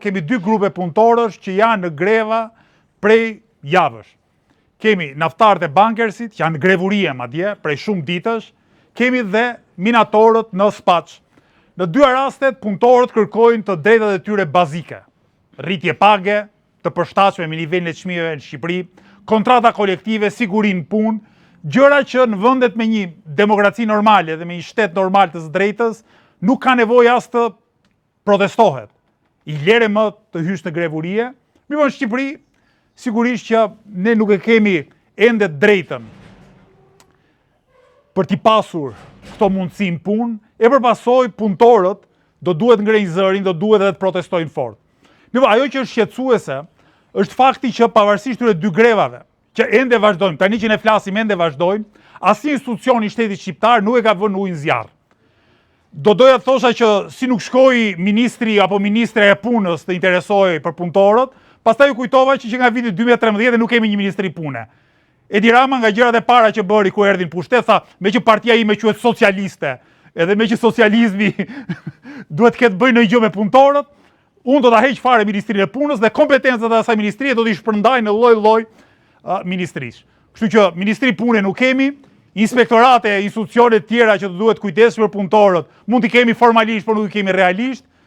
Kemi dy grupe punëtorësh që janë në greva prej javësh. Kemi naftarët e bankersit, që janë në grevurie madje, prej shumë ditësh, kemi dhe minatorët në Spaç. Në dy rastet, punëtorët kërkojnë të drejtat e tyre bazike. Rritje page, të përshtatshme me nivelin e çmimeve në Shqipëri, kontrata kolektive, sigurinë punë, gjëra që në vendet me një demokraci normale dhe me një shtet normal të së drejtës, nuk ka nevojë as të protestohet. I lere më të hysh në grevurie. Mirë, në Shqipëri, sigurisht që ne nuk e kemi ende drejtën për t'i pasur këto mundësi në punë, e përpasoj punëtorët do duhet ngrejnë zërin, do duhet edhe të protestojnë fort. Mirë, ajo që është shqetësuese është fakti që pavarësisht këtyre dy grevave, që ende vazhdojmë, tani që ne flasim ende vazhdojmë, asnjë institucion i shtetit shqiptar nuk e ka vënë ujë në zjarr. Do doja të thosha që si nuk shkoi ministri apo ministre e punës të interesojë për punëtorët, pastaj u kujtova që nga viti 2013 nuk kemi një ministri pune. Edi Rama nga gjërat e para që bëri ku erdhi në pushtet tha, me që partia ime quhet socialiste, edhe me që socializmi duhet të ketë bëjë ndonjë gjë me punëtorët, unë do ta heq fare ministrinë e punës dhe kompetencat e asaj ministrie do t'i shpërndaj në lloj-lloj ministrisë. Kështu që ministri pune nuk kemi. Inspektorate, institucione tjera që duhet kujdesshme për punëtorët, mund t'i kemi formalisht, por nuk i kemi realisht.